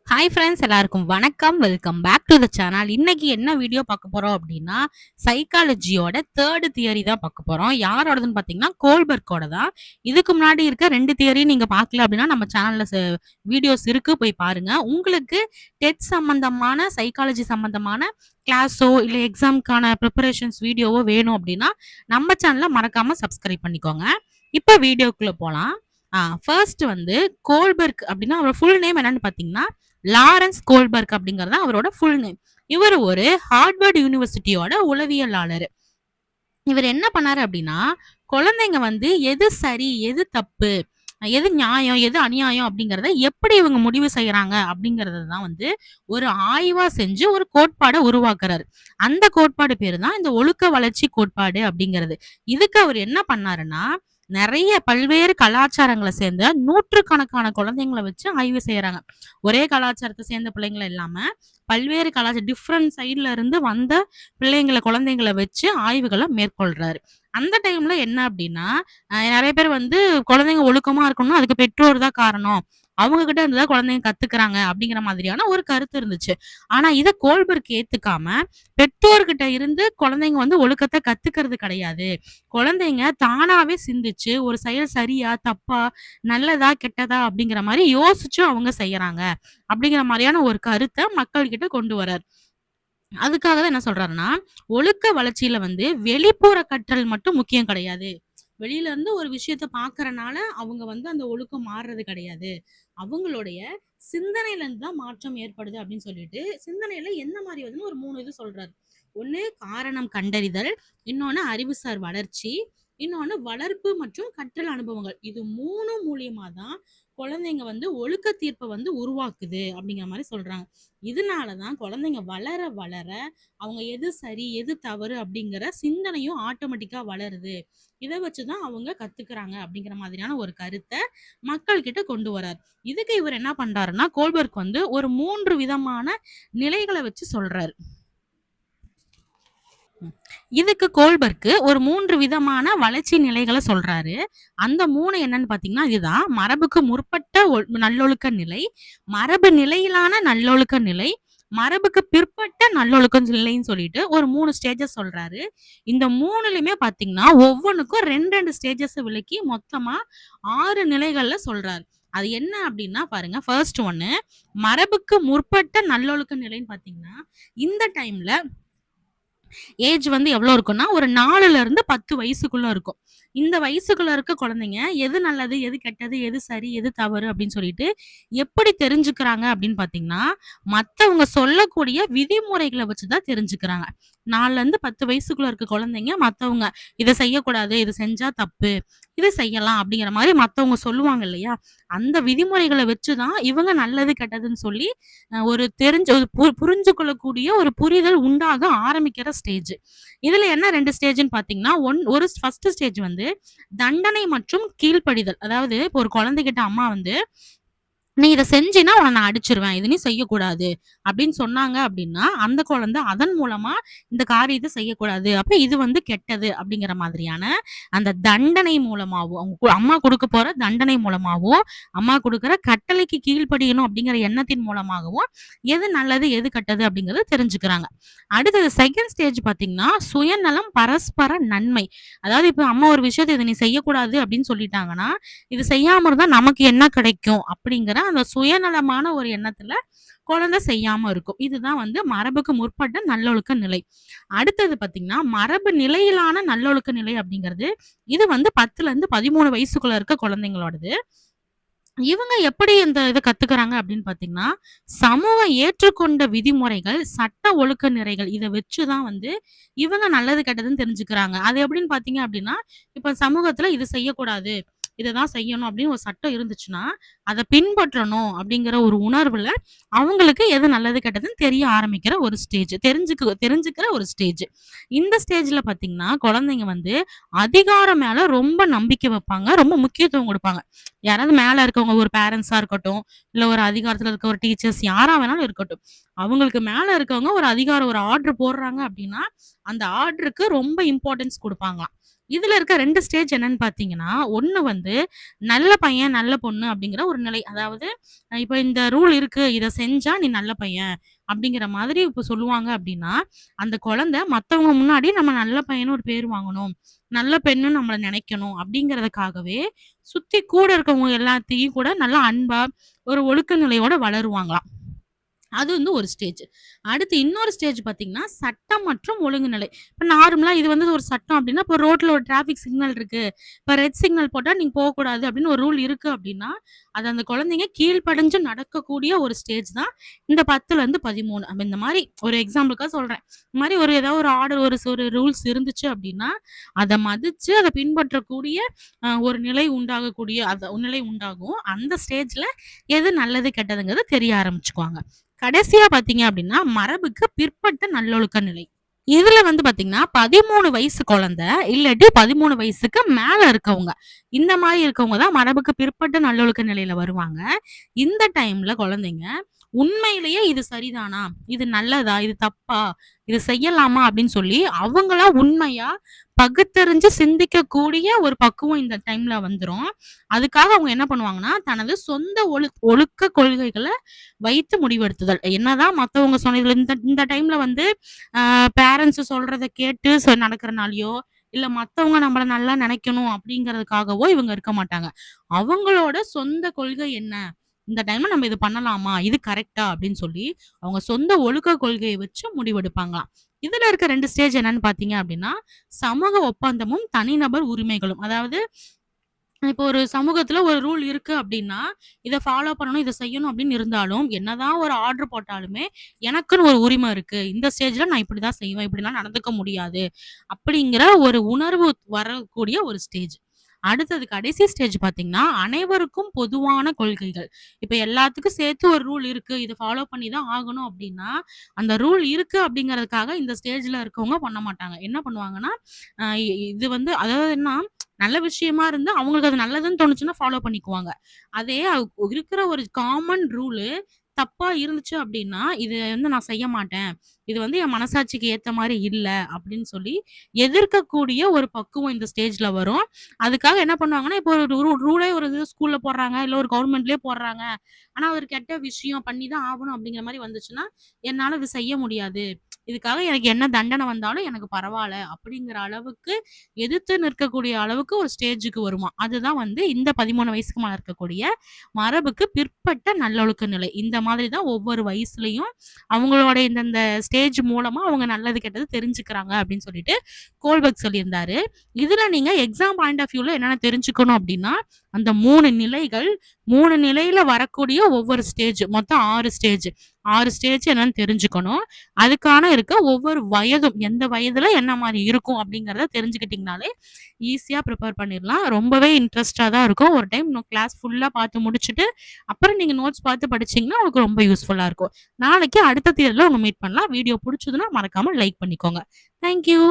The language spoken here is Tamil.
ஹாய் ஃப்ரெண்ட்ஸ், எல்லாருக்கும் வணக்கம். Welcome back to the channel. இன்னைக்கு என்ன வீடியோ பார்க்க போறோம் அப்படின்னா, சைக்காலஜியோட தேர்ட் தியரி தான் பார்க்க போறோம். யாரோடதுன்னு பார்த்தீங்கன்னா, கோல்பர்க்கோட தான். இதுக்கு முன்னாடி இருக்க 2 தியரி நீங்க பார்க்கல அப்படின்னா, நம்ம சேனல்ல வீடியோஸ் இருக்கு, போய் பாருங்க. உங்களுக்கு டெட் சம்பந்தமான, சைக்காலஜி சம்பந்தமான கிளாஸோ இல்ல எக்ஸாம்க்கான ப்ரிப்பரேஷன்ஸ் வீடியோவோ வேணும் அப்படின்னா, நம்ம சேனலை மறக்காம சப்ஸ்கிரைப் பண்ணிக்கோங்க. இப்போ வீடியோக்குள்ள போலாம். ஃபர்ஸ்ட் வந்து கோல்பர்க் அப்படின்னா அவரோட ஃபுல் நேம் என்னன்னு பார்த்தீங்கன்னா, லாரன்ஸ் கோல்பர்க் அப்படிங்கிறது தான் அவரோட ஃபுல் நேம். இவர் ஒரு ஹார்வர்ட் யூனிவர்சிட்டியோட உளவியலாளர். இவர் என்ன பண்ணாரு அப்படின்னா, குழந்தைங்க வந்து எது சரி, எது தப்பு, எது நியாயம், எது அநியாயம் அப்படிங்கிறத எப்படி இவங்க முடிவு செய்யறாங்க அப்படிங்கறத தான் வந்து ஒரு ஆய்வா செஞ்சு ஒரு கோட்பாடை உருவாக்குறாரு. அந்த கோட்பாடு பேரு தான் இந்த ஒழுக்க வளர்ச்சி கோட்பாடு அப்படிங்கிறது. இதுக்கு அவர் என்ன பண்ணாருன்னா, நிறைய பல்வேறு கலாச்சாரங்களை சேர்ந்த நூற்றுக்கணக்கான குழந்தைங்களை வச்சு ஆய்வு செய்யறாங்க. ஒரே கலாச்சாரத்தை சேர்ந்த பிள்ளைங்களை இல்லாம பல்வேறு கலாச்சாரம் டிஃப்ரெண்ட் சைட்ல இருந்து வந்த குழந்தைங்களை வச்சு ஆய்வுகளை மேற்கொள்றாரு. அந்த டைம்ல என்ன அப்படின்னா, நிறைய பேர் வந்து குழந்தைங்க ஒழுக்கமா இருக்கணும்னா அதுக்கு பெற்றோர் தான் காரணம். அவங்க கிட்ட இருந்து தான் குழந்தைங்க கத்துக்கிறாங்க அப்படிங்கிற மாதிரியான ஒரு கருத்து இருந்துச்சு. ஆனா இத கோல்பர்க் ஏத்துக்காம, பெற்றோர்கிட்ட இருந்து குழந்தைங்க வந்து ஒழுக்கத்தை கத்துக்கிறது கிடையாது. குழந்தைங்க தானாவே சிந்திச்சு ஒரு செயல் சரியா, தப்பா, நல்லதா, கெட்டதா அப்படிங்கிற மாரி யோசிச்சு அவங்க செய்யறாங்க. அப்படிங்கிற மாரியான ஒரு கருத்த மக்கள் கிட்ட கொண்டு வரார். அதுக்காக தான் என்ன சொல்றாருன்னா, ஒழுக்க வளர்ச்சியில வந்து வெளிப்புற கற்றல் மட்டும் முக்கியம் கிடையாது. வெளியில இருந்து ஒரு விஷயத்த பார்க்கறனால அவங்க வந்து அந்த ஒழுக்கம் மாறுறது கிடையாது. அவங்களுடைய சிந்தனையில இருந்து தான் மாற்றம் ஏற்படுது அப்படின்னு சொல்லிட்டு, சிந்தனையில என்ன மாரி வருதுன்னு ஒரு 3 இது சொல்றாரு. ஒண்ணு காரணம் கண்டறிதல், இன்னொன்னு அறிவுசார் வளர்ச்சி, இன்னொன்னு வளர்ப்பு மற்றும் கற்றல் அனுபவங்கள். இது 3 மூலியமா தான் குழந்தைங்க வந்து ஒழுக்க தீர்ப்பை வந்து உருவாக்குது அப்படிங்கிற மாதிரி சொல்றாங்க. இதனாலதான் குழந்தைங்க வளர வளர அவங்க எது சரி எது தவறு அப்படிங்கிற சிந்தனையும் ஆட்டோமேட்டிக்கா வளருது. இதை வச்சுதான் அவங்க கத்துக்கிறாங்க அப்படிங்கிற மாதிரியான ஒரு கருத்தை மக்கள் கிட்ட கொண்டு வரார். இதுக்கு இவர் என்ன பண்றாருன்னா, கோல்பர்க் வந்து ஒரு 3 விதமான நிலைகளை வச்சு சொல்றாரு. இதுக்கு கோல்பர்க் ஒரு 3 விதமான வளர்ச்சி நிலைகளை சொல்றாரு. அந்த 3 என்னன்னு பாத்தீங்கன்னா, இதுதான் மரபுக்கு முற்பட்ட நல்லொழுக்க நிலை, மரபு நிலையிலான நல்லொழுக்க நிலை, மரபுக்கு பிற்பட்ட நல்லொழுக்க நிலைன்னு சொல்லிட்டு ஒரு 3 ஸ்டேஜஸ் சொல்றாரு. இந்த 3லயுமே பாத்தீங்கன்னா ஒவ்வொன்றுக்கும் 2 ஸ்டேஜஸ் விளக்கி மொத்தமா 6 நிலைகள்ல சொல்றாரு. அது என்ன அப்படின்னா பாருங்க, ஃபர்ஸ்ட் ஒன்னு மரபுக்கு முற்பட்ட நல்லொழுக்க நிலைன்னு பாத்தீங்கன்னா, இந்த டைம்ல ஏஜ் வந்து எவ்வளோ இருக்கும்னா, ஒரு 4ல இருந்து 10 வயசுக்குள்ள இருக்கும். இந்த வயசுக்குள்ள இருக்க குழந்தைங்க எது நல்லது, எது கெட்டது, எது சரி, எது தவறு அப்படின்னு சொல்லிட்டு எப்படி தெரிஞ்சுக்கிறாங்க அப்படின்னு பார்த்தீங்கன்னா, மத்தவங்க சொல்லக்கூடிய விதிமுறைகள வச்சு தான் தெரிஞ்சுக்கிறாங்க. 4ல இருந்து 10 வயசுக்குள்ள இருக்க குழந்தைங்க மத்தவங்க இத செய்யக்கூடாது, இது செஞ்சா தப்பு, இத செய்யலாம் அப்படிங்கிற மாரி மத்தவங்க சொல்லுவாங்க இல்லையா? அந்த விதிமுறைகள வச்சு தான் இவங்க நல்லது, கெட்டதுன்னு சொல்லி ஒரு தெரிஞ்ச ஒரு புரிஞ்சு கொள்ளக்கூடிய ஒரு புரிதல் உண்டாக ஆரம்பிக்கிற ஸ்டேஜ். இதுல என்ன 2 ஸ்டேஜ்ன்னு பார்த்தீங்கன்னா, ஒரு ஃபர்ஸ்ட் ஸ்டேஜ் வந்து தண்டனை மற்றும் கீழ்ப்படிதல். அதாவது இப்போ ஒரு குழந்தைகிட்ட அம்மா வந்து, "நீ இத செஞ்சீன்னா உன்ன நான் அடிச்சுருவேன். இத நீ செய்யக்கூடாது." அப்படின்னு சொன்னாங்க அப்படின்னா, அந்த குழந்தை அதன் மூலமா இந்த காரியத்த செய்யக்கூடாது. அப்ப இது வந்து கெட்டது அப்படிங்கிற மாதிரியான அந்த தண்டனை மூலமாவும், அவங்க அம்மா குடுக்க போற தண்டனை மூலமாவும், அம்மா குடுக்குற கட்டளைக்கு கீழ்ப்படியணும் அப்படிங்கிற எண்ணத்தின் மூலமாகவும், எது நல்லது, எது கெட்டது அப்படிங்கிறத தெரிஞ்சுக்கிறாங்க. அடுத்தது செகண்ட் ஸ்டேஜ் பார்த்தீங்கன்னா, சுயநலம், பரஸ்பர நன்மை. அதாவது இப்ப அம்மா ஒரு விஷயத்த இத நீ செய்யக்கூடாது அப்படின்னு சொல்லிட்டாங்கன்னா, இது செய்யாம இருந்தா நமக்கு என்ன கிடைக்கும் அப்படிங்கிற அந்த சுயநலமான ஒரு எண்ணத்துல குழந்தை செய்யாம இருக்கும். இதுதான் வந்து மரபுக்கு முற்பட்ட நல்லொழுக்க நிலை. அடுத்தது பாத்தீங்கன்னா, மரபு நிலையிலான நல்லொழுக்க நிலை அப்படிங்கிறது, இது வந்து 10ல இருந்து 13 வயசுக்குள்ள இருக்க குழந்தைங்களோடது. இவங்க எப்படி இந்த இத கத்துக்கிறாங்க அப்படின்னு பாத்தீங்கன்னா, சமூகம் ஏற்றுக்கொண்ட விதிமுறைகள், சட்ட ஒழுக்க நிறைகள் இத வச்சு தான் வந்து இவங்க நல்லது கெட்டதுன்னு தெரிஞ்சுக்கிறாங்க. அது எப்படின்னு பாத்தீங்க அப்படின்னா, இப்ப சமூகத்துல இது செய்யக்கூடாது, இததான் செய்யணும் அப்படின்னு ஒரு சட்டம் இருந்துச்சுன்னா, அத பின்பற்றணும் அப்படிங்கிற ஒரு உணர்வுல அவங்களுக்கு எது நல்லது கெட்டதுன்னு தெரிய ஆரம்பிக்கிற ஒரு ஸ்டேஜ். தெரிஞ்சுக்கிற ஒரு ஸ்டேஜ். இந்த ஸ்டேஜ்ல பாத்தீங்கன்னா, குழந்தைங்க வந்து அதிகாரம் மேல ரொம்ப நம்பிக்கை வைப்பாங்க. ரொம்ப முக்கியத்துவம் குடுப்பாங்க. யாராவது மேல இருக்கவங்க ஒரு பேரண்ட்ஸா இருக்கட்டும், இல்ல ஒரு அதிகாரத்துல இருக்க ஒரு டீச்சர்ஸ் யாரா வேணாலும் இருக்கட்டும். அவங்களுக்கு மேல இருக்கவங்க ஒரு அதிகாரம் ஒரு ஆர்டர் போடுறாங்க அப்படின்னா, அந்த ஆர்டருக்கு ரொம்ப இம்பார்ட்டன்ஸ் குடுப்பாங்களாம். இதுல இருக்க 2 ஸ்டேஜ் என்னன்னு பார்த்தீங்கன்னா, ஒண்ணு வந்து நல்ல பையன், நல்ல பொண்ணு அப்படிங்கிற ஒரு நிலை. அதாவது இப்ப இந்த ரூல் இருக்கு. இத செஞ்சா நீ நல்ல பையன் அப்படிங்கிற மாதிரி இப்ப சொல்லுவாங்க அப்படின்னா, அந்த குழந்தை மத்தவங்க முன்னாடி நம்ம நல்ல பையன்னு ஒரு பேர் வாங்கணும். நல்ல பெண்ணுன்னு நம்மள நெனைக்கணும் அப்படிங்கிறதுக்காகவே, சுத்தி கூட இருக்கவங்க எல்லாத்தையும் கூட நல்லா அன்பா, ஒரு ஒழுக்க நிலையோட வளருவாங்களாம். அது வந்து ஒரு ஸ்டேஜ். அடுத்து இன்னொரு ஸ்டேஜ் பார்த்தீங்கன்னா, சட்டம் மற்றும் ஒழுங்கு நிலை. இப்ப நார்மலா இது வந்து ஒரு சட்டம் அப்டின்னா, இப்ப ரோட்ல ஒரு டிராஃபிக் சிக்னல் இருக்கு. இப்ப ரெட் சிக்னல் போட்டா நீங்க போக்கூடாது அப்டின்னு ஒரு ரூல் இருக்கு அப்டின்னா, அது அந்த குழந்தைங்க கீழ்ப்படிஞ்சு நடக்கக்கூடிய ஒரு ஸ்டேஜ் தான் இந்த 10லருந்து 13. அப்ப இந்த மாரி ஒரு எக்ஸாம்பிளுக்காக சொல்றேன். இந்த மாரி ஒரு ஏதாவது ஒரு ஆர்டர் ஒரு ரூல்ஸ் இருந்துச்சு அப்டின்னா, அத மதிச்சு அத பின்பற்றக்கூடிய ஒரு நிலை உண்டாகக்கூடிய நிலை உண்டாகும். அந்த ஸ்டேஜ்ல எது நல்லது, கெட்டதுங்கிறது தெரிய ஆரம்பிச்சுக்குவாங்க. கடைசியா பார்த்தீங்க அப்டின்னா, மரபுக்கு பிற்பட்ட நல்லொழுக்க நிலை. இதுல வந்து பார்த்தீங்கன்னா, 13 வயசு குழந்தை, இல்லாட்டி 13 வயசுக்கு மேல இருக்கவங்க. இந்த மாரி இருக்கவங்க தான் மரபுக்கு பிற்பட்ட நல்லொழுக்க நிலையில வருவாங்க. இந்த டைம்ல குழந்தைங்க, உண்மையிலேயே இது சரிதானா? இது நல்லதா? இது தப்பா? இது செய்யலாமா? அப்படின்னு சொல்லி அவங்களா உண்மையா பகுத்தறிஞ்சு சிந்திக்கக்கூடிய ஒரு பக்குவம் இந்த டைம்ல வந்துரும். அதுக்காக அவங்க என்ன பண்ணுவாங்கன்னா, தனது சொந்த ஒழுக்க கொள்கைகள வைத்து முடிவெடுத்துதல். என்னதான் மத்தவங்க சொன்னதுல இந்த இந்த டைம்ல வந்து பேரண்ட்ஸ் சொல்றத கேட்டு நடக்கிறனாலயோ, இல்ல மத்தவங்க நம்மள நல்லா நெனைக்கணும் அப்படிங்கிறதுக்காகவோ இவங்க இருக்க மாட்டாங்க. அவங்களோட சொந்த கொள்கை என்ன? இந்த டைம்ல நம்ம இது பண்ணலாமா? இது கரெக்ட்டா? அப்படின்னு சொல்லி அவங்க சொந்த ஒழுக்க கொள்கைய வச்சு முடிவெடுப்பாங்களாம். இதுல இருக்க 2 ஸ்டேஜ் என்னன்னு பார்த்தீங்க அப்படின்னா, சமூக ஒப்பந்தமும், தனிநபர் உரிமைகளும். அதாவது இப்போ ஒரு சமூகத்துல ஒரு ரூல் இருக்கு அப்டின்னா, இத ஃபாலோ பண்ணணும், இத செய்யணும் அப்டின்னு இருந்தாலும், என்னதான் ஒரு ஆர்டர் போட்டாலுமே, எனக்குன்னு ஒரு உரிம இருக்கு. இந்த ஸ்டேஜ்ல நான் இப்படிதான் செய்வேன். இப்படிலாம் நடந்துக்க முடியாது. அப்படிங்கிற ஒரு உணர்வு வரக்கூடிய ஒரு ஸ்டேஜ். அடுத்தது கடைசி ஸ்டேஜ் பார்த்தீங்கன்னா, அனைவருக்கும் பொதுவான கொள்கைகள். இப்ப எல்லாத்துக்கும் சேர்த்து ஒரு ரூல் இருக்கு. இத ஃபாலோ பண்ணி தான் ஆகணும் அப்டின்னா, அந்த ரூல் இருக்கு அப்படிங்கிறதுக்காக இந்த ஸ்டேஜ்ல இருக்கவங்க பண்ண மாட்டாங்க. என்ன பண்ணுவாங்கன்னா, இது வந்து அதாவது என்ன நல்ல விஷயமா இருந்தா, அவங்களுக்கு அது நல்லதுன்னு தோணுச்சுன்னா ஃபாலோ பண்ணிக்குவாங்க. அதே இருக்கிற ஒரு காமன் ரூலு தப்பா இருந்துச்சு அப்டின்னா, "இது வந்து நான் செய்ய மாட்டேன். இது வந்து என் மனசாட்சிக்கு ஏத்த மாரி இல்ல." அப்படின்னு சொல்லி எதிர்க்கக்கூடிய ஒரு பக்குவம் இந்த ஸ்டேஜ்ல வரும். அதுக்காக என்ன பண்ணுவாங்கன்னா, இப்போ ஒரு ரூலே ஒரு இது ஸ்கூல்ல போடுறாங்க, இல்ல ஒரு கவர்மெண்ட்லயே போடுறாங்க. ஆனா, ஒரு கெட்ட விஷயம் பண்ணி தான் ஆகணும் அப்படிங்கிற மாரி வந்துச்சுன்னா, என்னால இது செய்ய முடியாது. இதுக்காக எனக்கு என்ன தண்டனை வந்தாலும் எனக்கு பரவால்ல. அப்படிங்கிற அளவுக்கு எதிர்த்து நிற்கக்கூடிய அளவுக்கு ஒரு ஸ்டேஜுக்கு வருமாம். அதுதான் வந்து இந்த 13 வயசுக்கு மேல இருக்கக்கூடிய மரபுக்கு பிற்பட்ட நல்லொழுக்க நிலை. இந்த மாதிரி தான் ஒவ்வொரு வயசுலயும் அவங்களோட இந்தந்த ஸ்டேஜ் மூலமா அவங்க நல்லது, கெட்டது தெரிஞ்சுக்கிறாங்க அப்படின்னு சொல்லிட்டு கோல்பர்க் சொல்லியிருந்தாரு. இதுல நீங்க எக்ஸாம் பாயிண்ட் ஆஃப் வியூல என்னென்ன தெரிஞ்சுக்கணும் அப்படின்னா, அந்த 3 நிலைகள், 3 நிலையில வரக்கூடிய ஒவ்வொரு ஸ்டேஜ், மொத்தம் 6 ஸ்டேஜ். 6 ஸ்டேஜ் என்னன்னு தெரிஞ்சுக்கணும். அதுக்கான இருக்க ஒவ்வொரு வயதும், எந்த வயதுல என்ன மாரி இருக்கும் அப்படிங்கிறத தெரிஞ்சுக்கிட்டீங்கனாலே, ஈஸியா ப்ரிப்பேர் பண்ணிரலாம். ரொம்பவே இன்ட்ரெஸ்ட்டா தான் இருக்கும். ஒரு டைம் கிளாஸ் ஃபுல்லா பார்த்து முடிச்சுட்டு, அப்புறம் நீங்க நோட்ஸ் பார்த்து படிச்சீங்கன்னா, உங்களுக்கு ரொம்ப யூஸ்ஃபுல்லா இருக்கும். நாளைக்கு அடுத்த தியரில உங்க மீட் பண்ணலாம். வீடியோ புடிச்சதுன்னா மறக்காம லைக் பண்ணிக்கோங்க. Thank you.